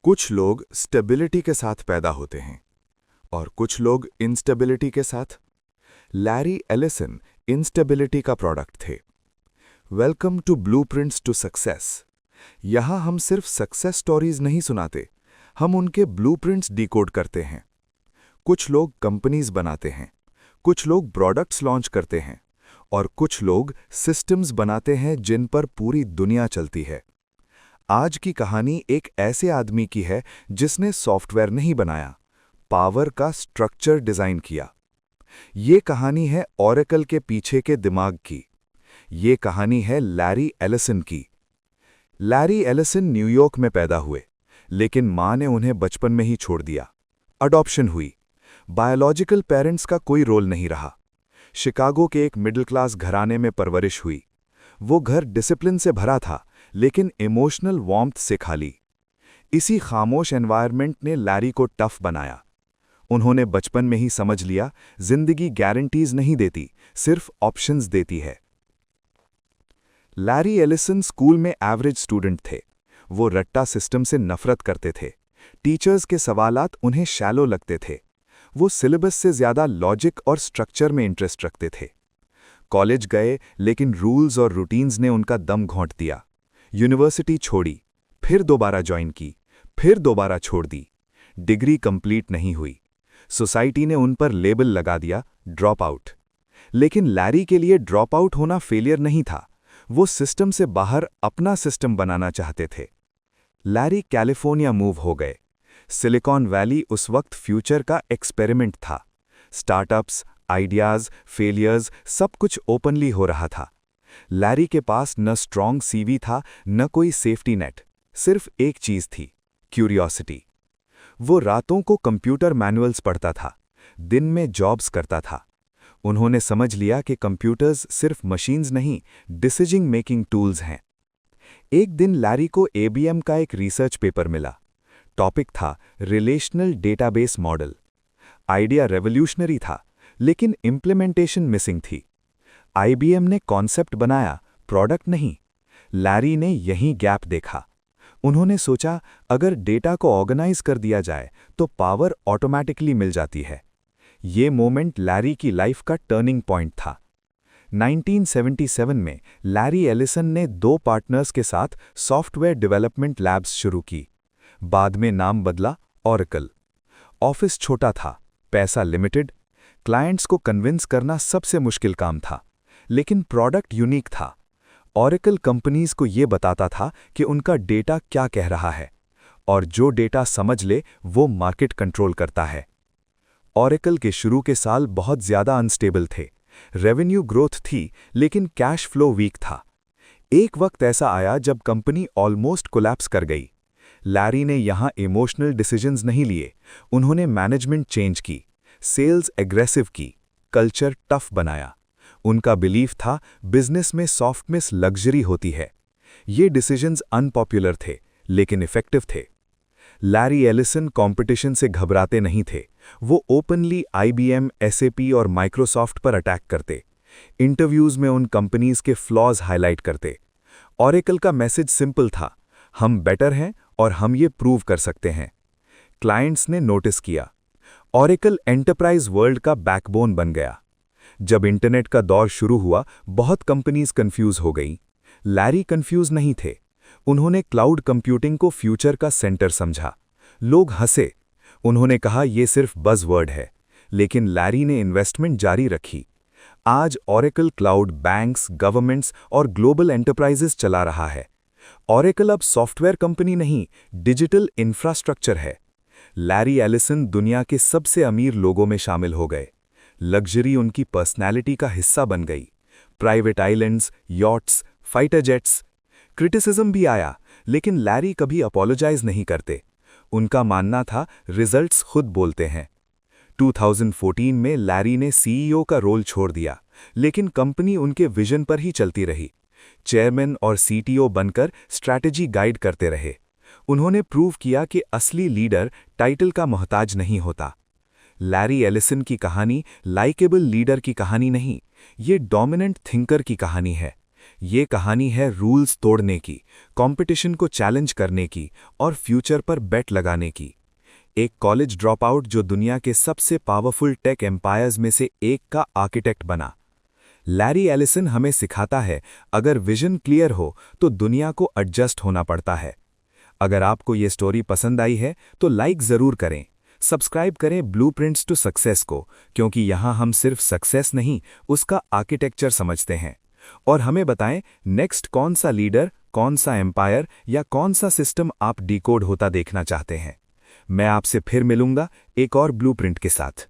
कुछ लोग स्टेबिलिटी के साथ पैदा होते हैं और कुछ लोग इंस्टेबिलिटी के साथ। लैरी एलिसन इंस्टेबिलिटी का प्रोडक्ट थे। Welcome to blueprints to success. यहां हम सिर्फ सक्सेस स्टोरीज नहीं सुनाते, हम उनके ब्लूप्रिंट्स डिकोड करते हैं। कुछ लोग कंपनीज बनाते हैं, कुछ लोग प्रोडक्ट्स लॉन्च करते हैं और कुछ लोग सिस्टम्स बनाते हैं जिन पर पूरी दुनिया चलती है। आज की कहानी एक ऐसे आदमी की है जिसने सॉफ्टवेयर नहीं बनाया, पावर का स्ट्रक्चर डिजाइन किया। ये कहानी है ओरेकल के पीछे के दिमाग की। ये कहानी है लैरी एलिसन की। लैरी एलिसन न्यूयॉर्क में पैदा हुए, लेकिन मां ने उन्हें बचपन में ही छोड़ दिया। अडॉप्शन हुई। बायोलॉजिकल पेरेंट्स का कोई रोल नहीं रहा। शिकागो के एक मिडिल क्लास घराने में परवरिश हुई। वो घर डिसिप्लिन से भरा था, लेकिन इमोशनल वार्मथ से खाली। इसी खामोश एनवायरनमेंट ने लैरी को टफ बनाया। उन्होंने बचपन में ही समझ लिया, जिंदगी गारंटीज नहीं देती, सिर्फ ऑप्शंस देती है। लैरी एलिसन स्कूल में एवरेज स्टूडेंट थे। वो रट्टा सिस्टम से नफरत करते थे। टीचर्स के सवालात उन्हें शैलो लगते थे। वो सिलेबस से ज्यादा लॉजिक और स्ट्रक्चर में इंटरेस्ट रखते थे। कॉलेज गए, लेकिन रूल्स और रूटीन्स ने उनका दम घोंट दिया। यूनिवर्सिटी छोड़ी, फिर दोबारा ज्वाइन की, फिर दोबारा छोड़ दी। डिग्री कंप्लीट नहीं हुई। सोसाइटी ने उन पर लेबल लगा दिया, ड्रॉप आउट। लेकिन लैरी के लिए ड्रॉप आउट होना फेलियर नहीं था। वो सिस्टम से बाहर अपना सिस्टम बनाना चाहते थे। लैरी कैलिफोर्निया मूव हो गए। सिलिकॉन वैली उस वक्त फ्यूचर का एक्सपेरिमेंट था। स्टार्टअप्स, आइडियाज, फेलियर्स, सब कुछ ओपनली हो रहा था। लैरी के पास न स्ट्रॉन्ग सीवी था, न कोई सेफ्टी नेट। सिर्फ एक चीज थी, क्यूरियोसिटी। वो रातों को कंप्यूटर मैनुअल्स पढ़ता था, दिन में जॉब्स करता था। उन्होंने समझ लिया कि कंप्यूटर्स सिर्फ मशीन्स नहीं, डिसीजन मेकिंग टूल्स हैं। एक दिन लैरी को एबीएम का एक रिसर्च पेपर मिला। टॉपिक था relational database model. Idea revolutionary था, लेकिन इम्प्लीमेंटेशन मिसिंग थी। आईबीएम ने कॉन्सेप्ट बनाया, प्रोडक्ट नहीं। लैरी ने यही गैप देखा। उन्होंने सोचा, अगर डेटा को ऑर्गेनाइज कर दिया जाए तो पावर ऑटोमैटिकली मिल जाती है। ये मोमेंट लैरी की लाइफ का टर्निंग पॉइंट था। 1977 में लैरी एलिसन ने 2 पार्टनर्स के साथ सॉफ्टवेयर डेवलपमेंट लैब्स शुरू की। बाद में नाम बदला, ओरेकल। ऑफिस छोटा था, पैसा लिमिटेड, क्लाइंट्स को कन्विंस करना सबसे मुश्किल काम था, लेकिन प्रोडक्ट यूनिक था। ओरेकल कंपनीज को ये बताता था कि उनका डेटा क्या कह रहा है, और जो डेटा समझ ले वो मार्केट कंट्रोल करता है। ओरेकल के शुरू के साल बहुत ज्यादा अनस्टेबल थे। रेवेन्यू ग्रोथ थी, लेकिन कैश फ्लो वीक था। एक वक्त ऐसा आया जब कंपनी ऑलमोस्ट कोलैप्स कर गई। लैरी ने यहां इमोशनल डिसीजंस नहीं लिए, उन्होंने मैनेजमेंट चेंज की, सेल्स एग्रेसिव की, कल्चर टफ बनाया। उनका बिलीफ था, बिजनेस में सॉफ्ट मिस लग्जरी होती है। ये डिसीजंस अनपॉपुलर थे, लेकिन इफेक्टिव थे। लैरी एलिसन कंपटीशन से घबराते नहीं थे। वो ओपनली आईबीएम, एसएपी और माइक्रोसॉफ्ट पर अटैक करते। इंटरव्यूज में उन कंपनीज के फ्लॉज हाईलाइट करते। ओरेकल का मैसेज सिंपल था, हम बेटर हैं और हम ये प्रूव कर सकते हैं। क्लाइंट्स ने नोटिस किया। ओरेकल एंटरप्राइज वर्ल्ड का बैकबोन बन गया। जब इंटरनेट का दौर शुरू हुआ, बहुत कंपनीज कंफ्यूज हो गईं। लैरी कंफ्यूज नहीं थे। उन्होंने क्लाउड कंप्यूटिंग को फ्यूचर का सेंटर समझा। लोग हंसे। उन्होंने कहा यह सिर्फ बज़वर्ड है, लेकिन लैरी ने इन्वेस्टमेंट जारी रखी। आज ओरेकल क्लाउड बैंक्स, गवर्नमेंट्स और ग्लोबल एंटरप्राइजेस चला रहा है। ओरेकल अब सॉफ्टवेयर कंपनी नहीं, डिजिटल इंफ्रास्ट्रक्चर है। लैरी एलिसन दुनिया के सबसे अमीर लोगों में शामिल हो गए। लग्जरी उनकी पर्सनैलिटी का हिस्सा बन गई। Private islands, yachts, fighter jets. Criticism भी आया, लेकिन लैरी कभी अपोलोजाइज नहीं करते। उनका मानना था, रिजल्ट्स खुद बोलते हैं। 2014 में लैरी ने सीईओ का रोल छोड़ दिया, लेकिन कंपनी उनके विजन पर ही चलती रही। चेयरमैन और सीटीओ बनकर स्ट्रैटेजी गाइड करते रहे। उन्होंने प्रूव किया कि असली लीडर टाइटल का मोहताज नहीं होता। लैरी एलिसन की कहानी लाइकेबल लीडर की कहानी नहीं, ये डोमिनेंट थिंकर की कहानी है। ये कहानी है रूल्स तोड़ने की, कंपटीशन को चैलेंज करने की और फ्यूचर पर बेट लगाने की। एक कॉलेज ड्रॉपआउट जो दुनिया के सबसे पावरफुल टेक एम्पायर्स में से एक का आर्किटेक्ट बना। लैरी एलिसन हमें सिखाता है, अगर विजन क्लियर हो तो दुनिया को एडजस्ट होना पड़ता है। अगर आपको ये स्टोरी पसंद आई है तो लाइक ज़रूर करें, सब्सक्राइब करें ब्लूप्रिंट्स टू सक्सेस को, क्योंकि यहाँ हम सिर्फ सक्सेस नहीं, उसका आर्किटेक्चर समझते हैं। और हमें बताएं नेक्स्ट कौन सा लीडर, कौन सा एम्पायर या कौन सा सिस्टम आप डिकोड होता देखना चाहते हैं। मैं आपसे फिर मिलूंगा एक और ब्लूप्रिंट के साथ।